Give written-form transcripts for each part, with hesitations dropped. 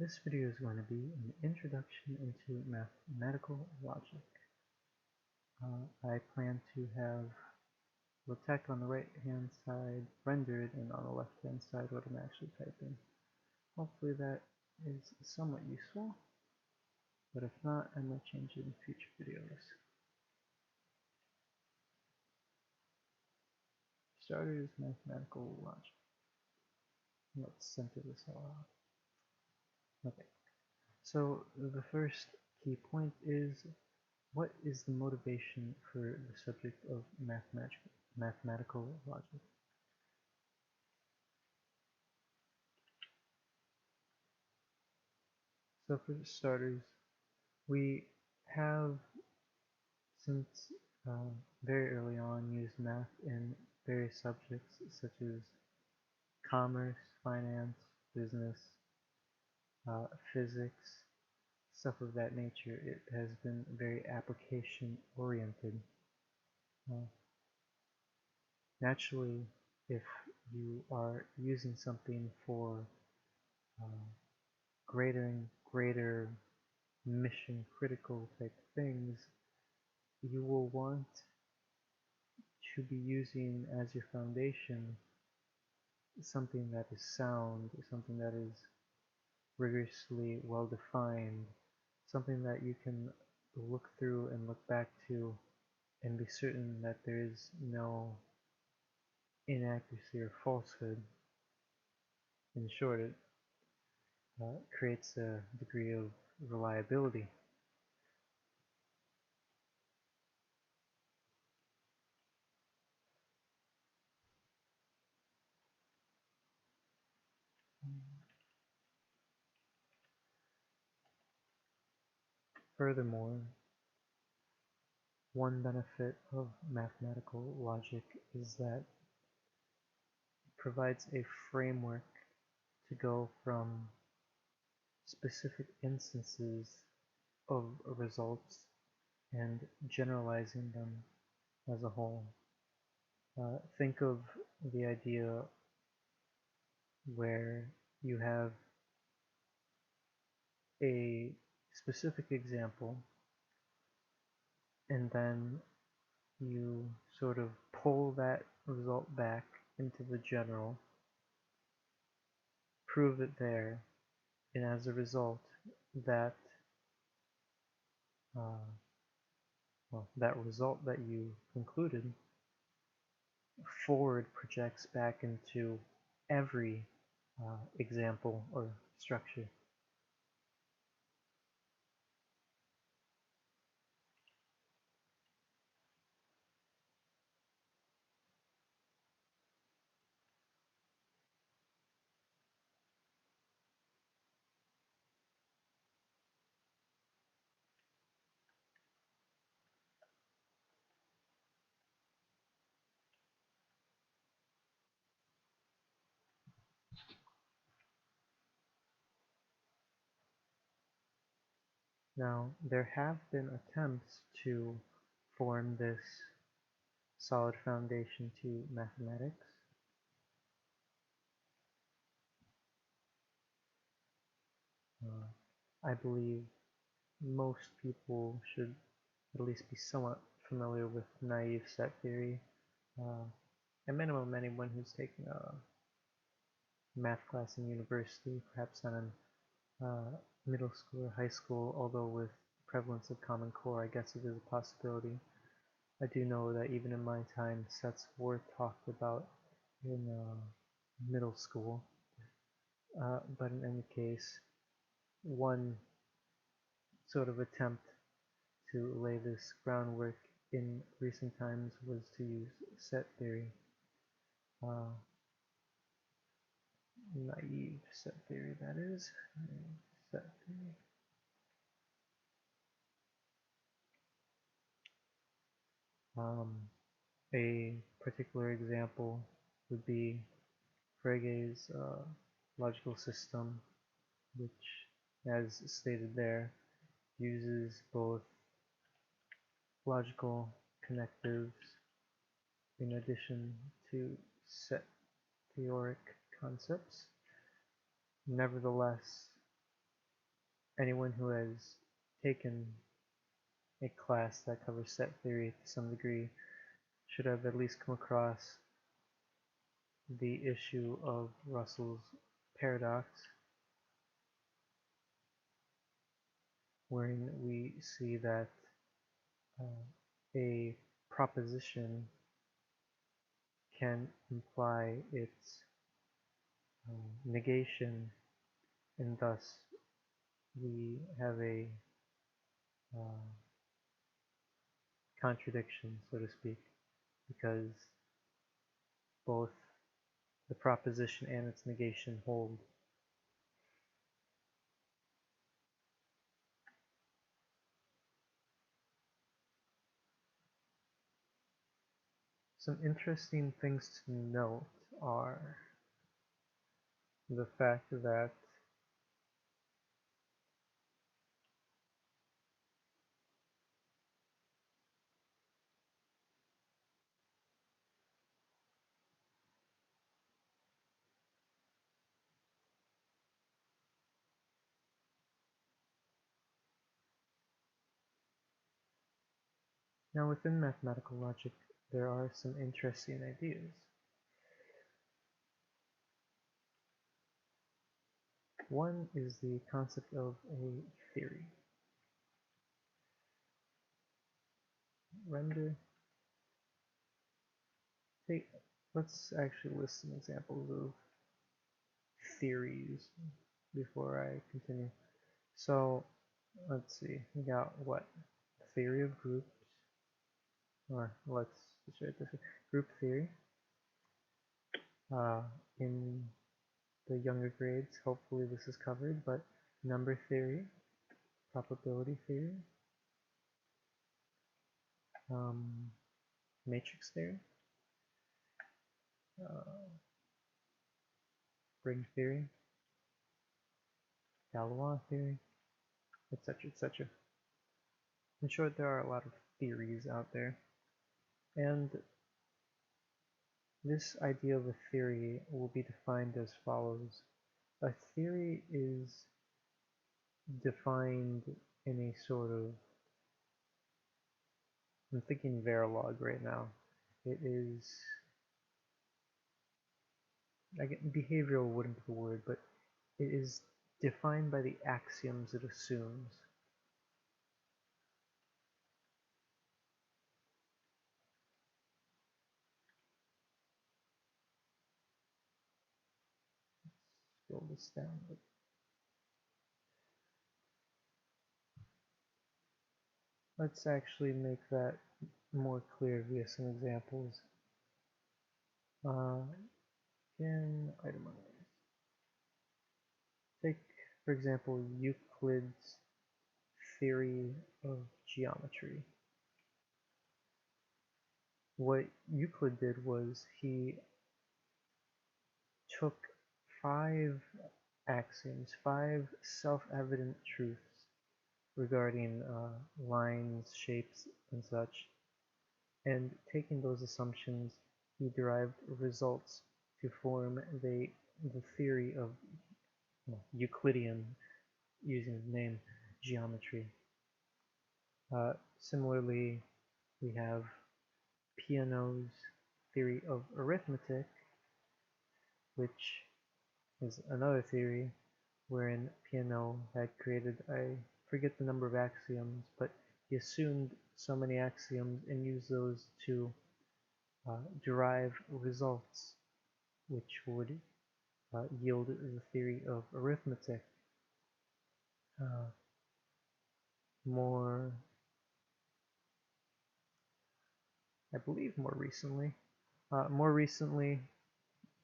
This video is going to be an introduction into mathematical logic. I plan to have the text on the right hand side rendered and on the left hand side what I'm actually typing. Hopefully that is somewhat useful, but if not, I might change it in future videos. Starters, mathematical logic. Let's center this all out. Okay, so the first key point is, what is the motivation for the subject of mathematical logic? So for starters, we have, since very early on, used math in various subjects such as commerce, finance, business, physics, stuff of that nature. It has been very application oriented. Naturally, if you are using something for greater and greater mission critical type things, you will want to be using as your foundation something that is sound, something that is rigorously well defined, something that you can look through and look back to and be certain that there is no inaccuracy or falsehood. In short, it creates a degree of reliability. Furthermore, one benefit of mathematical logic is that it provides a framework to go from specific instances of results and generalizing them as a whole. Think of the idea where you have a specific example and then you sort of pull that result back into the general, prove it there, and as a result, that that result that you concluded forward projects back into every example or structure. Now, there have been attempts to form this solid foundation to mathematics. I believe most people should at least be somewhat familiar with naive set theory. At minimum, anyone who's taken a math class in university, perhaps on a middle school or high school, although with prevalence of Common Core, I guess it is a possibility. I do know that even in my time, sets were talked about in middle school, but in any case, one sort of attempt to lay this groundwork in recent times was to use set theory. Naive set theory, that is. Set theory. A particular example would be Frege's logical system, which, as stated there, uses both logical connectives in addition to set theoric concepts. Nevertheless, anyone who has taken a class that covers set theory to some degree should have at least come across the issue of Russell's paradox, wherein we see that a proposition can imply its negation, and thus we have a uh, contradiction, so to speak, because both the proposition and its negation hold. Some interesting things to note are the fact that now within mathematical logic there are some interesting ideas. One is the concept of a theory. Render. Let's actually list some examples of theories before I continue. So let's see, we got what? Theory of groups, or let's just write this way. Group theory. In the younger grades, hopefully this is covered, but number theory, probability theory, matrix theory, ring theory, Galois theory, etc., etc. In short, there are a lot of theories out there, and this idea of a theory will be defined as follows. A theory is defined in a sort of, I'm thinking Verilog right now. It is, behavioral wouldn't be the word, but it is defined by the axioms it assumes. Scroll this down. Let's actually make that more clear via some examples. Again, itemize. Take, for example, Euclid's theory of geometry. What Euclid did was he took 5 axioms, 5 self-evident truths regarding lines, shapes, and such, and taking those assumptions, he derived results to form the theory of Euclidean, using the name, geometry. Similarly, we have Peano's theory of arithmetic, which is another theory wherein Peano had created, I forget the number of axioms, but he assumed so many axioms and used those to derive results which would yield the theory of arithmetic. I believe more recently,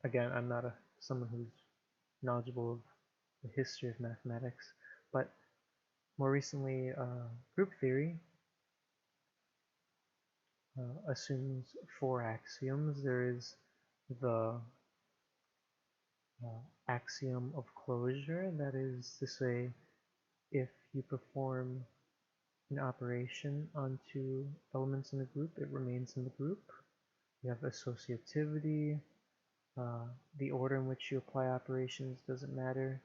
again, I'm not someone who's knowledgeable of the history of mathematics, but more recently, group theory assumes 4 axioms. There is the axiom of closure, that is to say, if you perform an operation on 2 elements in a group, it remains in the group. You have associativity. The order in which you apply operations doesn't matter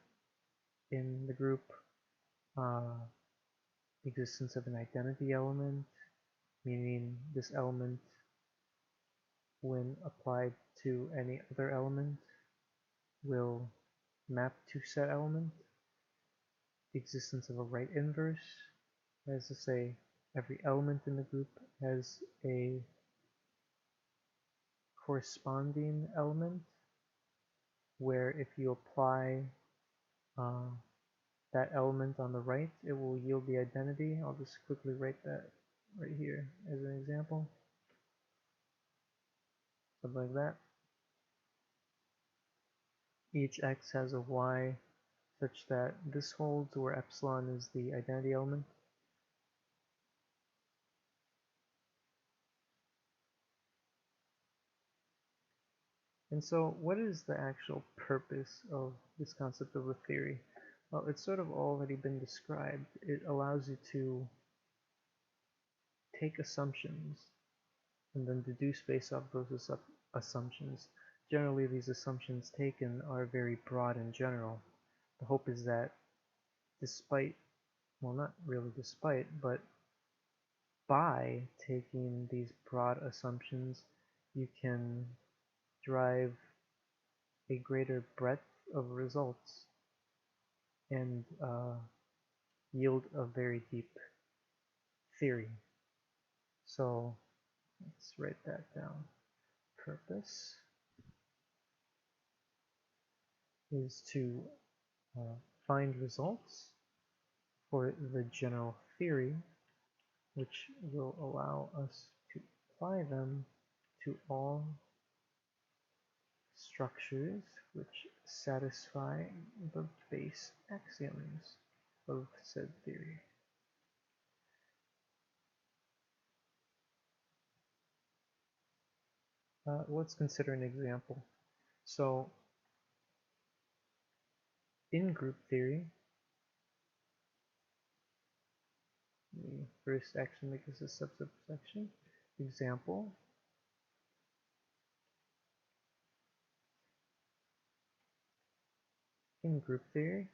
in the group. existence of an identity element, meaning this element, when applied to any other element, will map to said element. The existence of a right inverse, that is to say, every element in the group has a corresponding element where if you apply uh, that element on the right, it will yield the identity. I'll just quickly write that right here as an example. Something like that. Each x has a y such that this holds where epsilon is the identity element. And so what is the actual purpose of this concept of a theory? Well, it's sort of already been described. It allows you to take assumptions and then deduce based off those assumptions. Generally, these assumptions taken are very broad and general. The hope is that despite, well, not really despite, but by taking these broad assumptions, you can drive a greater breadth of results and yield a very deep theory. So let's write that down. Purpose is to find results for the general theory, which will allow us to apply them to all structures which satisfy the base axioms of said theory. Let's consider an example. So in group theory, the first action make this a subsection. Example. In group theory,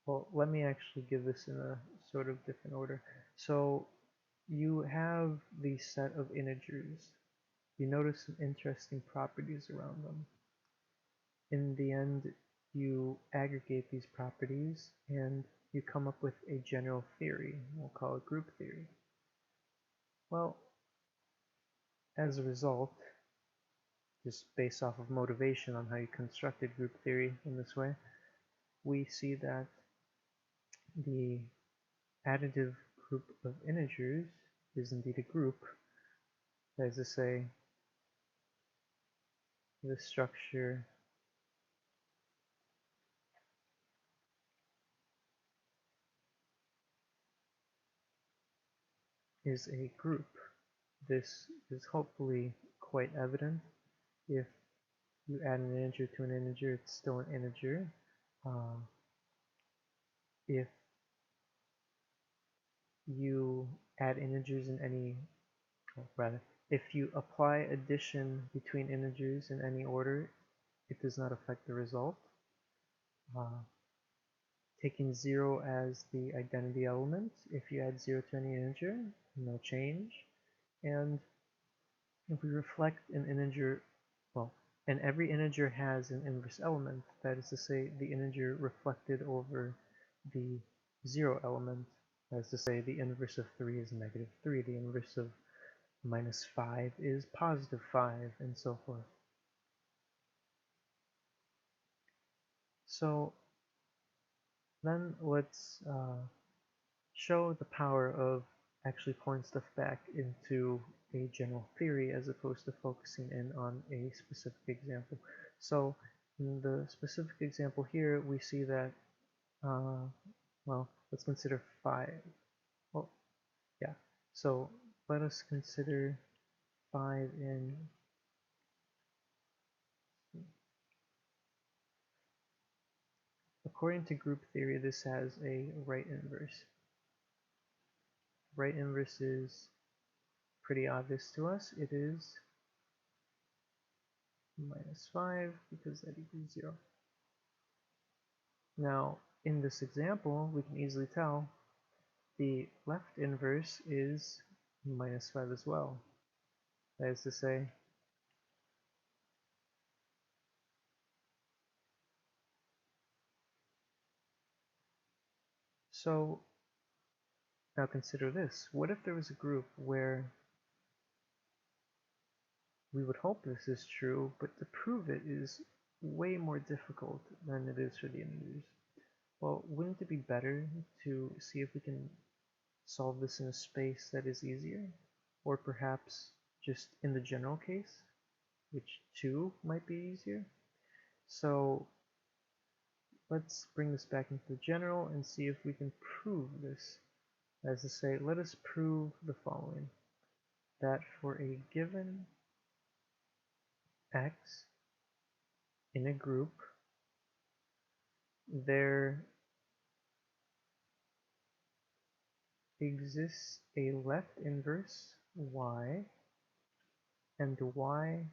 well, let me actually give this in a sort of different order. So you have the set of integers. You notice some interesting properties around them. In the end, you aggregate these properties and you come up with a general theory. We'll call it group theory. Well, as a result, just based off of motivation on how you constructed group theory in this way, we see that the additive group of integers is indeed a group. That is to say, the structure is a group. This is hopefully quite evident. If you add an integer to an integer, it's still an integer. If you add integers in any, or rather, if you apply addition between integers in any order, it does not affect the result. Taking 0 as the identity element, if you add 0 to any integer, no change. And if we reflect an integer, well, and every integer has an inverse element, that is to say, the integer reflected over the 0 element, that is to say, the inverse of 3 is -3, the inverse of -5 is +5, and so forth. So then let's show the power of actually pulling stuff back into a general theory as opposed to focusing in on a specific example. So in the specific example here, we see that, well, let's consider 5. Well, yeah. So let us consider 5 in, according to group theory, this has a right inverse. Right inverse is pretty obvious to us. It is -5 because that equals 0. Now, in this example, we can easily tell the left inverse is minus 5 as well. That is to say, so now consider this. What if there was a group where we would hope this is true, but to prove it is way more difficult than it is for the integers? Well, wouldn't it be better to see if we can solve this in a space that is easier? Or perhaps just in the general case, which 2 might be easier? So let's bring this back into the general and see if we can prove this. As to say, let us prove the following, that for a given x in a group, there exists a left inverse y, and y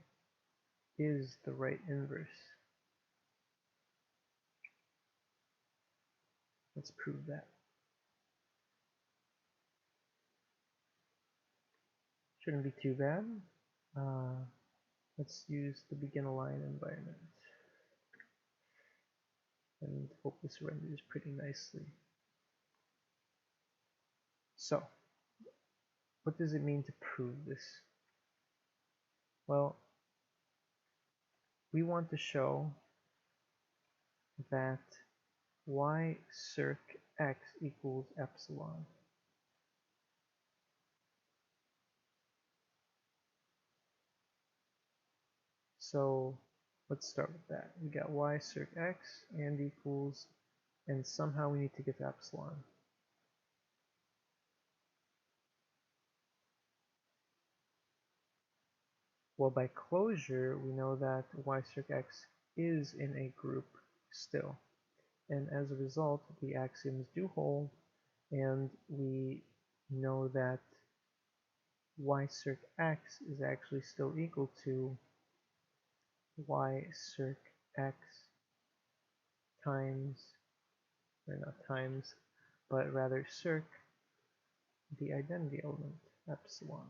is the right inverse. Let's prove that. Shouldn't be too bad. Let's use the begin align environment and hope this renders pretty nicely. So, what does it mean to prove this? Well, we want to show that y circ x equals epsilon. So let's start with that. We got y circ x and equals, and somehow we need to get to epsilon. Well, by closure, we know that y circ x is in a group still. And as a result, the axioms do hold, and we know that y circ x is actually still equal to y circ x times, or not times, but rather circ the identity element, epsilon.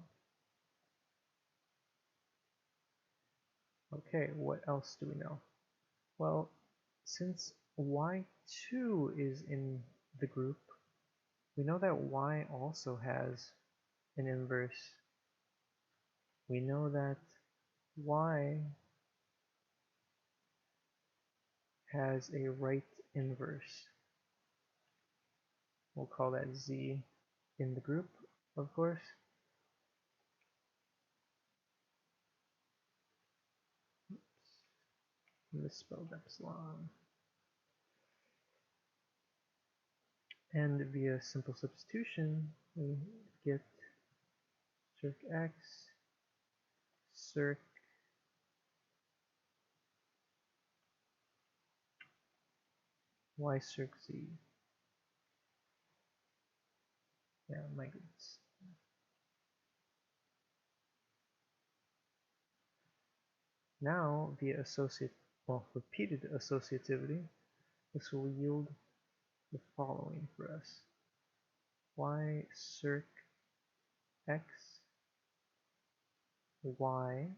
Okay, what else do we know? Well, since y2 is in the group, we know that y also has an inverse. We know that y has a right inverse. We'll call that z in the group, of course. Misspelled epsilon. And via simple substitution, we get circ x, circ y circ z. Yeah, my goodness. Now, via repeated associativity, this will yield the following for us. Y circ x, y,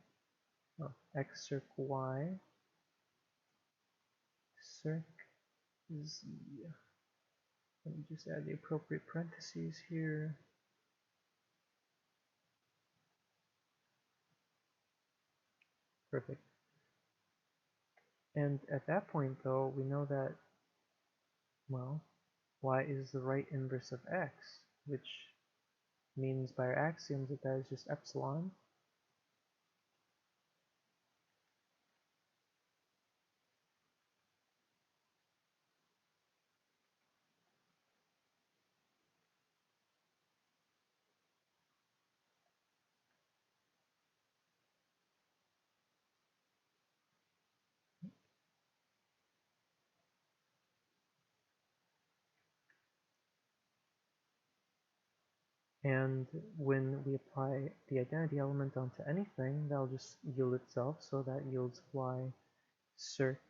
x circ y, circ z. Let me just add the appropriate parentheses here. Perfect. And at that point, though, we know that, well, y is the right inverse of x, which means by our axioms that that is just epsilon. And when we apply the identity element onto anything, that'll just yield itself, so that yields y circ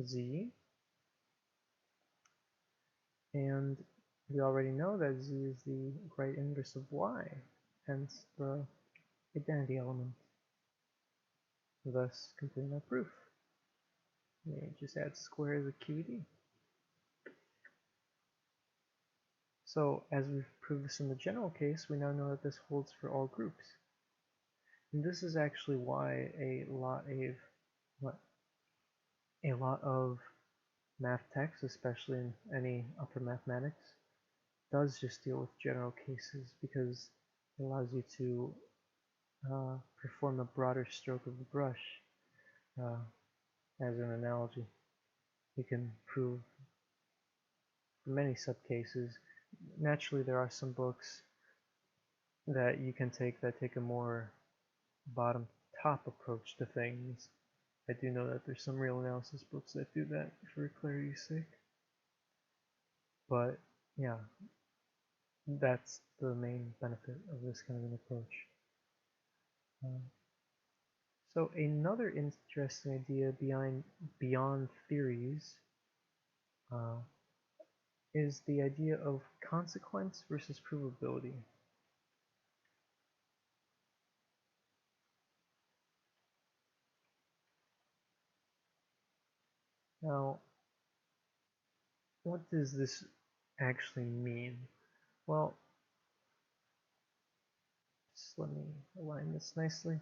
z, and we already know that z is the right inverse of y, hence the identity element, thus completing our proof. We just add squares of QED. So as we've proved this in the general case, we now know that this holds for all groups. And this is actually why a lot of math text, especially in any upper mathematics, does just deal with general cases, because it allows you to perform a broader stroke of the brush. As an analogy, you can prove many subcases. Naturally, there are some books that you can take that take a more bottom-top approach to things. I do know that there's some real analysis books that do that for clarity's sake. But yeah, that's the main benefit of this kind of an approach. So another interesting idea beyond theories is the idea of consequence versus provability. Now, what does this actually mean? Well, just let me align this nicely.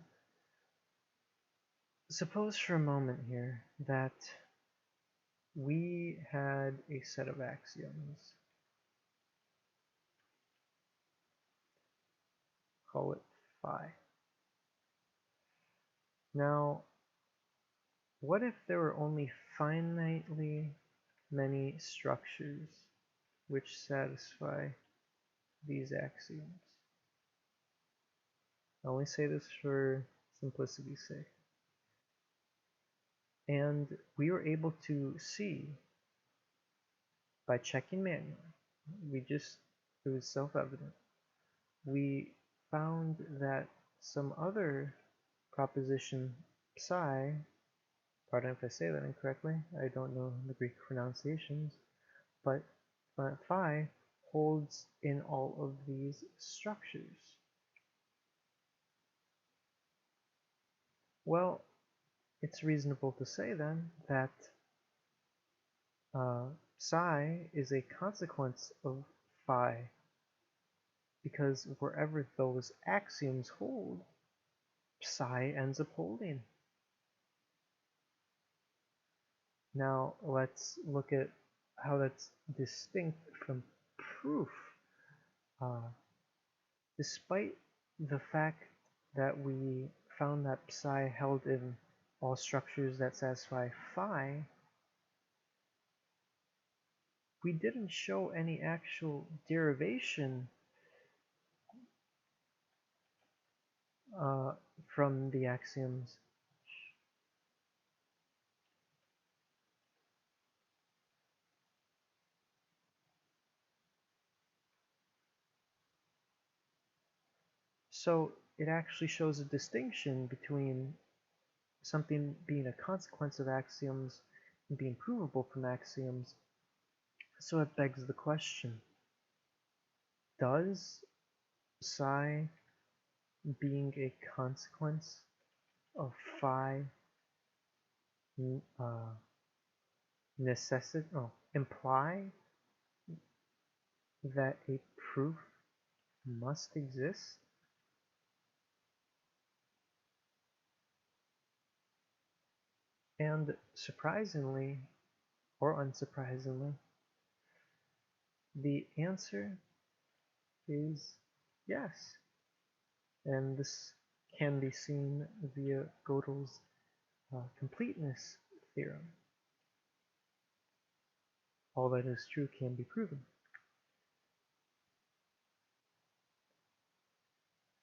Suppose for a moment here that we had a set of axioms. Call it phi. Now, what if there were only finitely many structures which satisfy these axioms? I only say this for simplicity's sake. And we were able to see by checking manually, it was self-evident. We found that some other proposition psi, pardon if I say that incorrectly, I don't know the Greek pronunciations, but phi holds in all of these structures. Well, it's reasonable to say then that psi is a consequence of phi, because wherever those axioms hold, psi ends up holding. Now let's look at how that's distinct from proof. Despite the fact that we found that psi held in all structures that satisfy phi, we didn't show any actual derivation from the axioms. So it actually shows a distinction between something being a consequence of axioms and being provable from axioms. So it begs the question, does psi being a consequence of phi imply that a proof must exist? And surprisingly, or unsurprisingly, the answer is yes. And this can be seen via Gödel's completeness theorem. All that is true can be proven.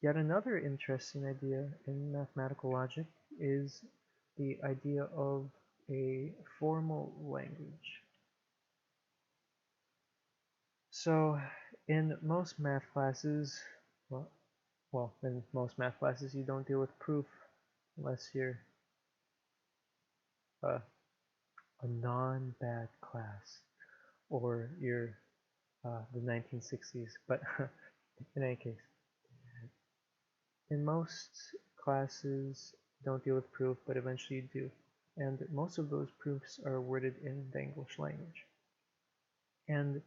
Yet another interesting idea in mathematical logic is the idea of a formal language. So in most math classes, in most math classes you don't deal with proof unless you're a non-bad class, or you're the 1960s. But in any case, in most classes don't deal with proof, but eventually you do. And most of those proofs are worded in the English language. And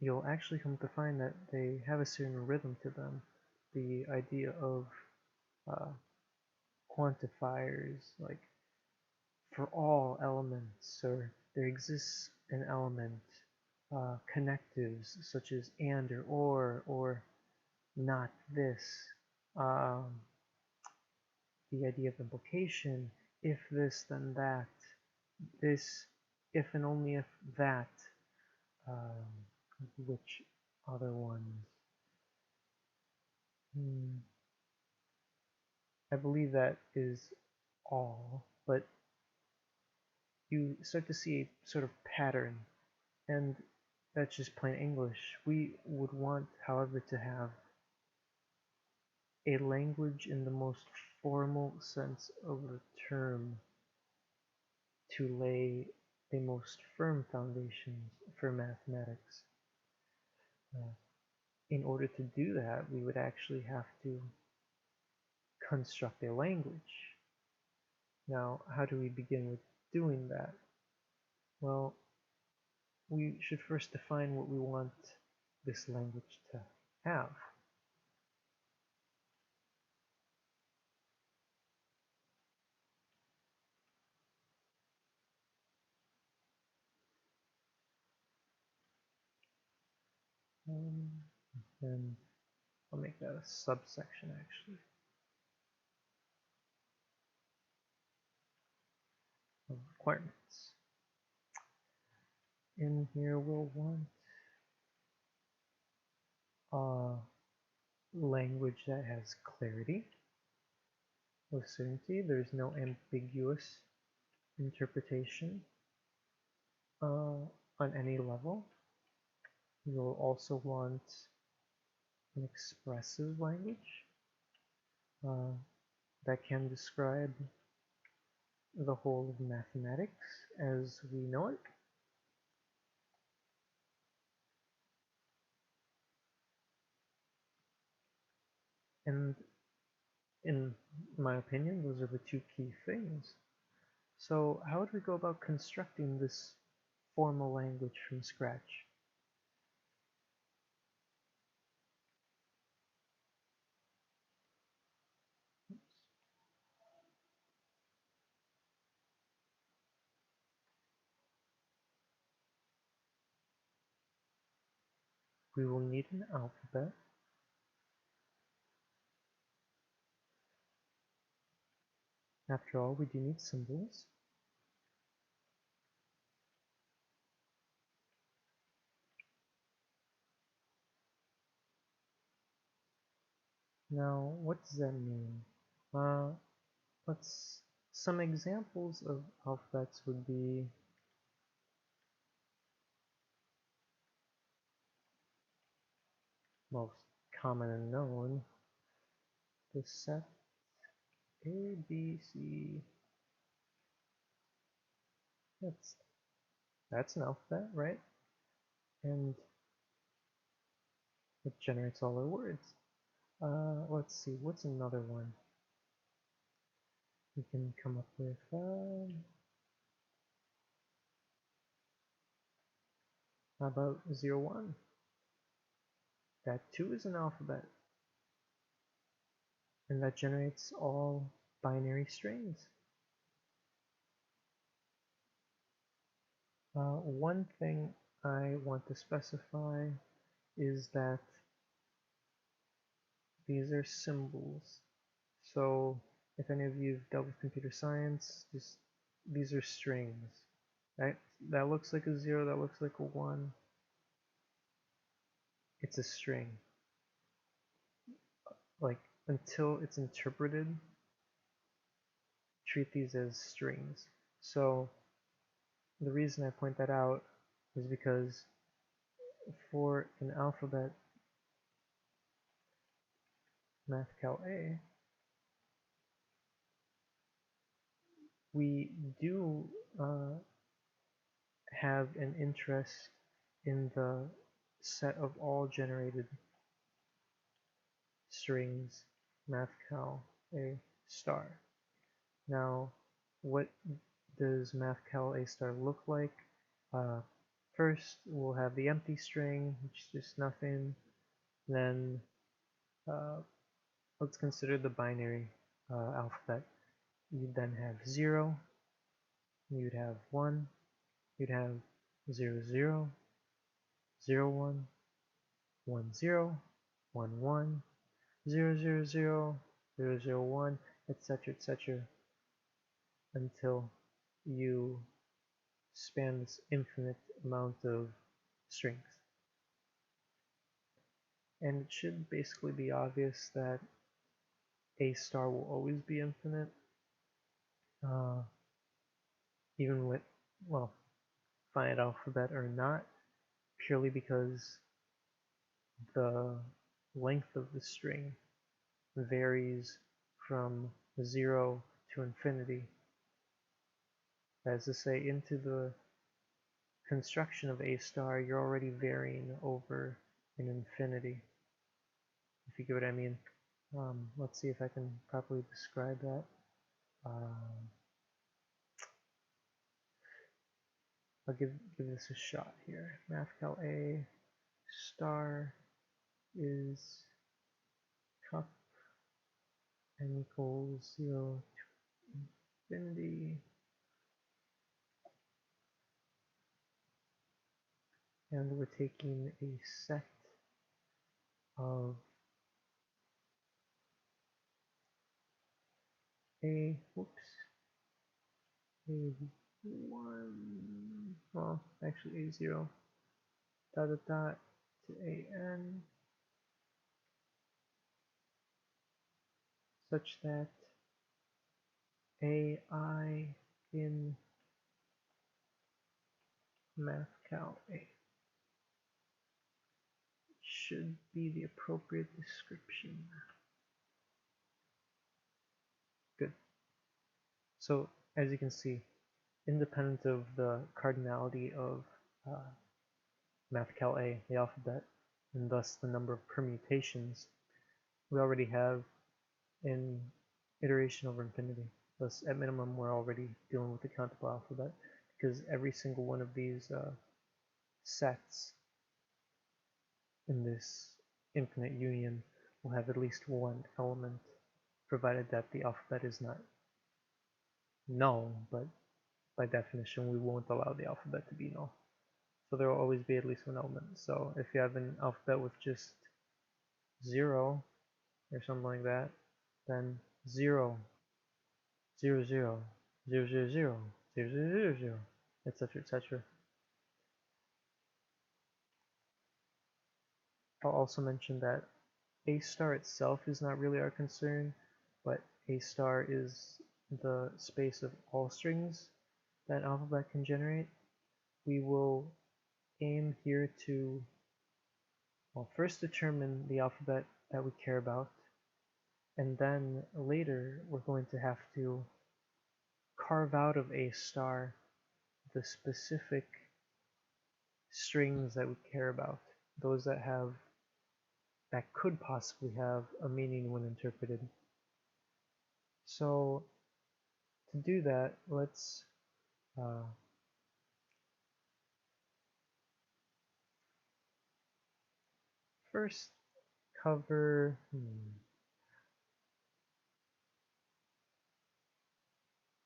you'll actually come to find that they have a certain rhythm to them. The idea of uh, quantifiers, like for all elements, or there exists an element, connectives such as and or not this, um, the idea of implication, if this then that, this if and only if that, um, which other ones? I believe that is all, but you start to see a sort of pattern, and that's just plain English. We would want, however, to have a language in the most formal sense of the term to lay the most firm foundations for mathematics. Uh, in order to do that, we would actually have to construct a language. Now, how do we begin with doing that? Well, we should first define what we want this language to have. And I'll make that a subsection actually of requirements. In here we'll want a language that has clarity with certainty. There's no ambiguous interpretation on any level. You'll also want an expressive language that can describe the whole of mathematics as we know it. And in my opinion, those are the two key things. So how would we go about constructing this formal language from scratch? We will need an alphabet. After all, we do need symbols. Now, what does that mean? Some examples of alphabets would be most common and known. The set A, B, C. That's an alphabet, right? And it generates all our words. Let's see, what's another one? We can come up with how about 0, 1? That too is an alphabet. And that generates all binary strings. One thing I want to specify is that these are symbols. So if any of you have dealt with computer science, these are strings. Right? That looks like a 0, that looks like a 1. It's a string. Like, until it's interpreted, treat these as strings. So the reason I point that out is because for an alphabet, MathCal A, we do have an interest in the set of all generated strings mathcal a star. Now, what does mathcal a star look like? First, we'll have the empty string, which is just nothing. Then, uh, let's consider the binary alphabet. You'd then have 0, you'd have 1, you'd have 0, 0, 0, 1, 1, 0, 1, 1, 0, 0, 0, 0, 0, 1, etc., until you span this infinite amount of strings. And it should basically be obvious that a star will always be infinite, even with, well, finite alphabet or not, purely because the length of the string varies from 0 to infinity. That is to say, into the construction of a star, you're already varying over an infinity, if you get what I mean. Let's see if I can properly describe that. I'll give this a shot here. Mathcal A star is cup n equals 0 to infinity, and we're taking a set of a, a1, well, actually a0, dot dot dot, to an, such that ai in mathcal a should be the appropriate description. Good. So, as you can see, independent of the cardinality of mathcal A, the alphabet, and thus the number of permutations, we already have an iteration over infinity. Thus, at minimum, we're already dealing with the countable alphabet, because every single one of these sets in this infinite union will have at least one element, provided that the alphabet is not null, but by definition we won't allow the alphabet to be null. So there will always be at least one element. So if you have an alphabet with just 0 or something like that, then 0, 0, 0, 0, 0, 0, 0, 0, 0, etc., etc. I'll also mention that A star itself is not really our concern, but A star is the space of all strings that alphabet can generate. We will aim here to, well, first determine the alphabet that we care about, and then later we're going to have to carve out of A star the specific strings that we care about, those that could possibly have a meaning when interpreted. So to do that, let's first cover,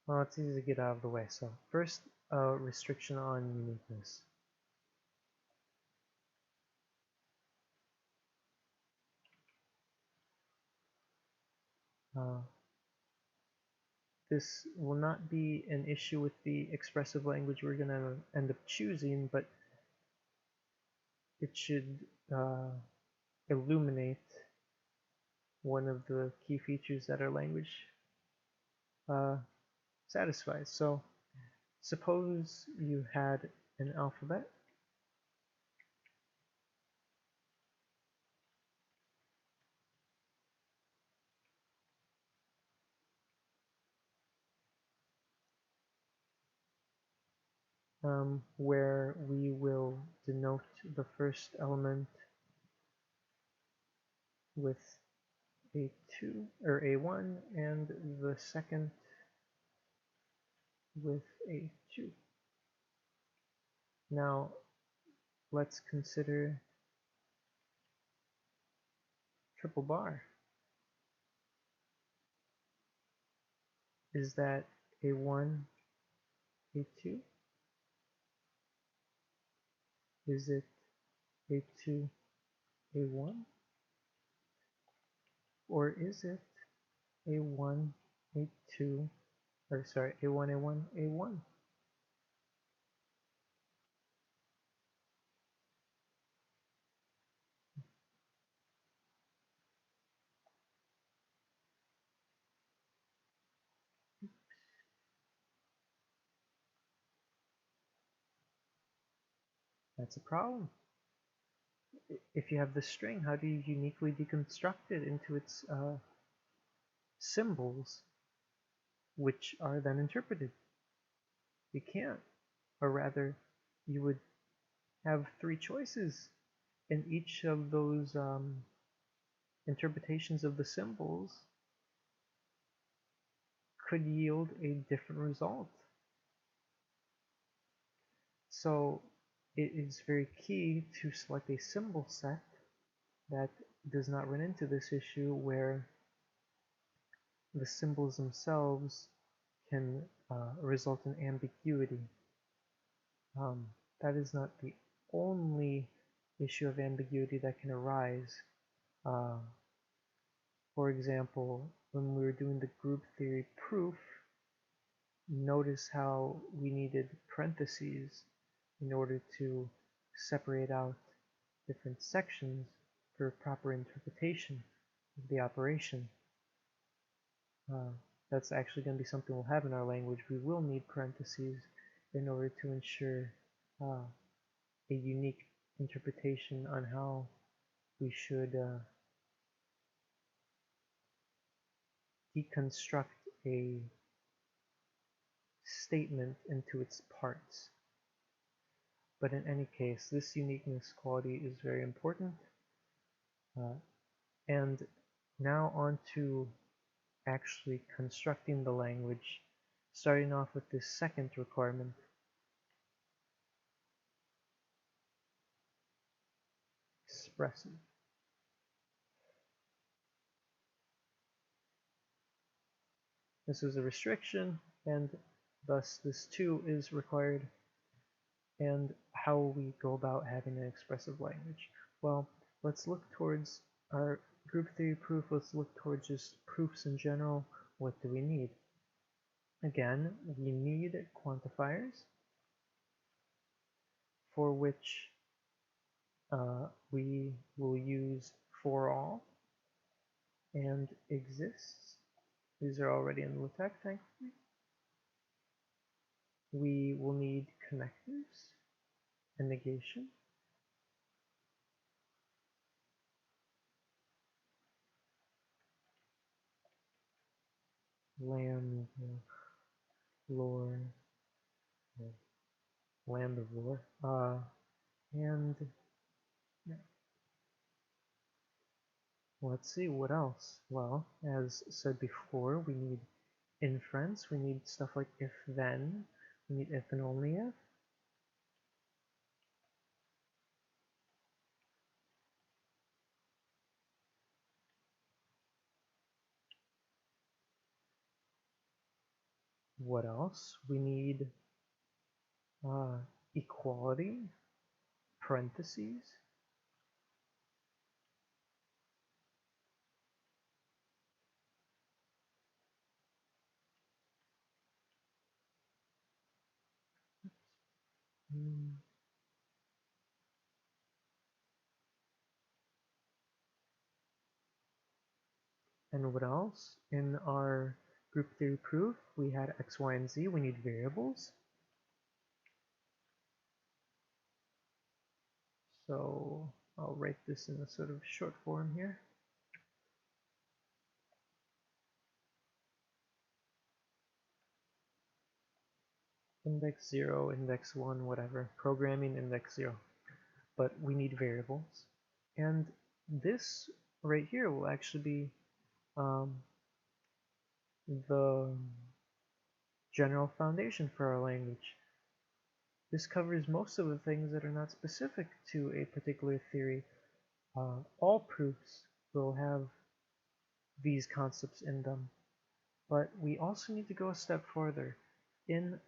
well, it's easy to get out of the way. So first, restriction on uniqueness. This will not be an issue with the expressive language we're going to end up choosing, but it should illuminate one of the key features that our language satisfies. So suppose you had an alphabet where we will denote the first element with a2 or a1 and the second with a2. Now let's consider triple bar. Is that a1, a2? Is it a2, a1? Or is it a1, a2, or sorry, a1, a1, a1? That's a problem. If you have the string, how do you uniquely deconstruct it into its symbols, which are then interpreted? You can't. Or rather, you would have three choices, and each of those interpretations of the symbols could yield a different result. So it is very key to select a symbol set that does not run into this issue where the symbols themselves can result in ambiguity. That is not the only issue of ambiguity that can arise. For example, when we were doing the group theory proof, notice how we needed parentheses in order to separate out different sections for proper interpretation of the operation. That's actually going to be something we'll have in our language. We will need parentheses in order to ensure a unique interpretation on how we should deconstruct a statement into its parts. But in any case, this uniqueness quality is very important. And now on to actually constructing the language, starting off with this second requirement. Expressive. This is a restriction, and thus this too is required. And how will we go about having an expressive language? Well, let's look towards our group theory proof. Let's look towards just proofs in general. What do we need? Again, we need quantifiers for which we will use for all and exists. These are already in LaTeX, thankfully. We will need connectors and negation. Lambda, lore, lambda lore, and let's see what else. Well, as said before, we need inference. We need stuff like if then. We need if and only if. What else? We need equality, parentheses. And what else? In our group theory proof, we had x, y, and z. We need variables. So I'll write this in a sort of short form here. index 0, index 1, whatever, programming index 0. But we need variables. And this right here will actually be the general foundation for our language. This covers most of the things that are not specific to a particular theory. All proofs will have these concepts in them. But we also need to go a step further. In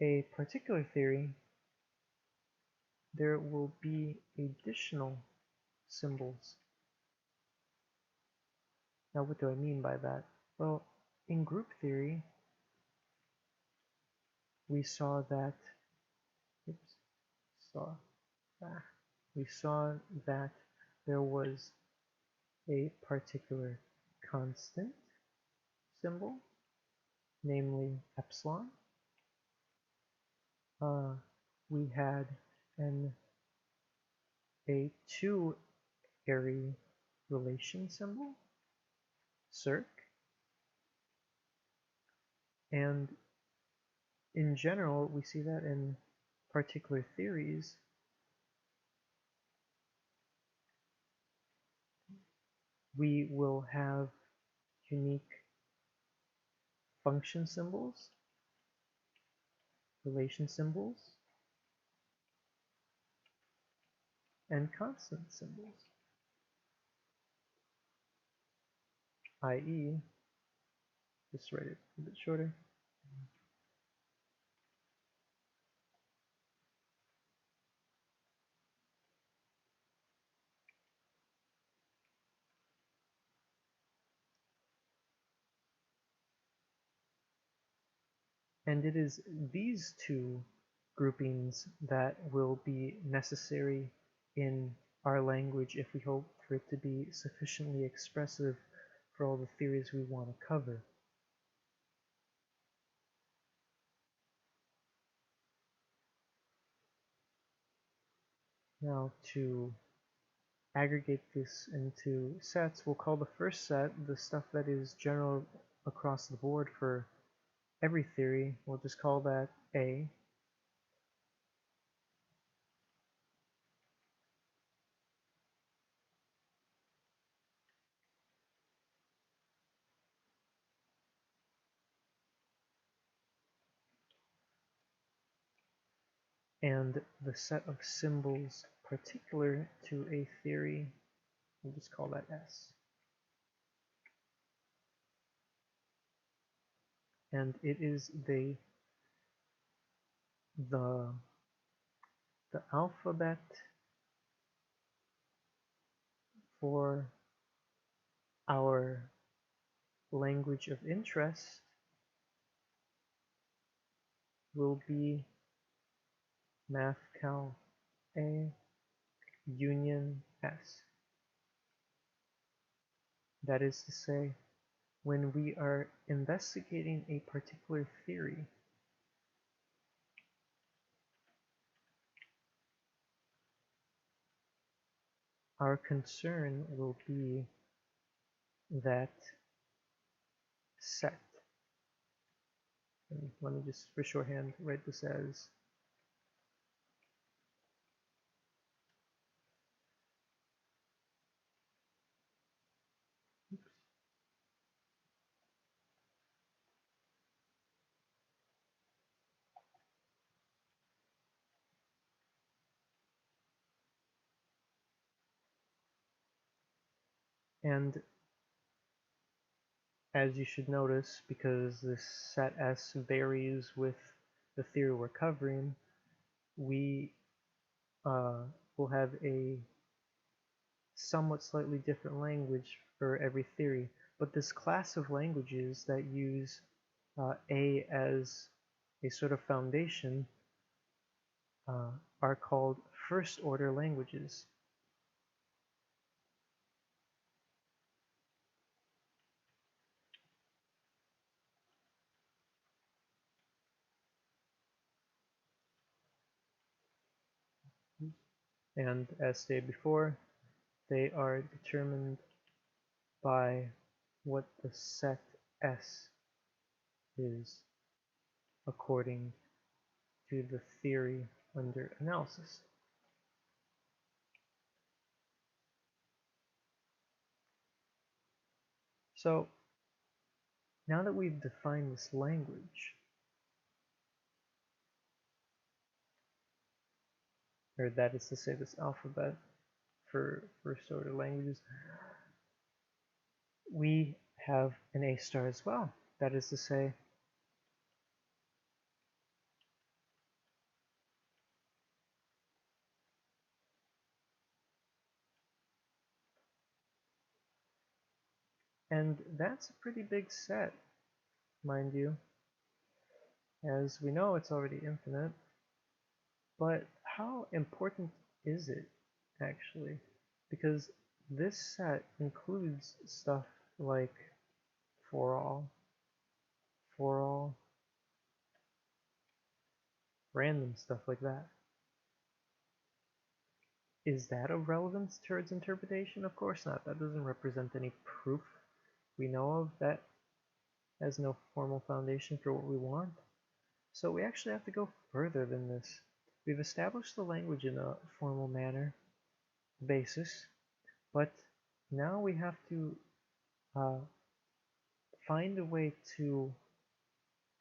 a particular theory, there will be additional symbols. Now, what do I mean by that? Well, in group theory, we saw that, oops, saw, ah, we saw that there was a particular constant symbol, namely epsilon. We had a two-ary relation symbol, circ, and in general, we see that in particular theories, we will have unique function symbols, relation symbols, and constant symbols, i.e., just write it a bit shorter. And it is these two groupings that will be necessary in our language if we hope for it to be sufficiently expressive for all the theories we want to cover. Now, to aggregate this into sets, we'll call the first set the stuff that is general across the board for every theory. We'll just call that A. And the set of symbols particular to a theory, we'll just call that S. And it is the alphabet for our language of interest will be MathCal A union S. That is to say, when we are investigating a particular theory, our concern will be that set. And let me just, for shorthand, write this as and as you should notice, because this set S varies with the theory we're covering, we will have a somewhat slightly different language for every theory. But this class of languages that use A as a sort of foundation are called first order languages. And as stated before, they are determined by what the set S is according to the theory under analysis. So now that we've defined this language, or that is to say this alphabet for first order languages, we have an A star as well. That is to say, and that's a pretty big set, mind you. As we know, it's already infinite, but how important is it actually? Because this set includes stuff like for all, random stuff like that. Is that of relevance to its interpretation? Of course not. That doesn't represent any proof we know of. That has no formal foundation for what we want. So we actually have to go further than this. We've established the language in a formal manner, basis, but now we have to find a way to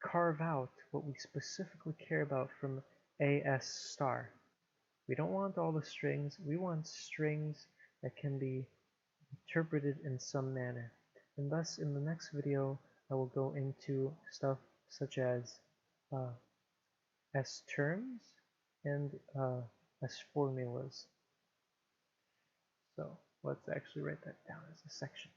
carve out what we specifically care about from AS star. We don't want all the strings, we want strings that can be interpreted in some manner. And thus, in the next video, I will go into stuff such as S terms and S formulas. So let's actually write that down as a section.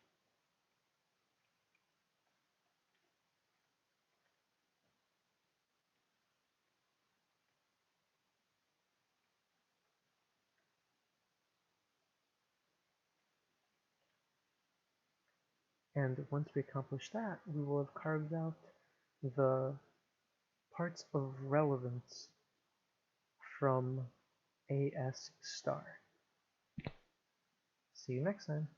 And once we accomplish that, we will have carved out the parts of relevance from AS star. See you next time.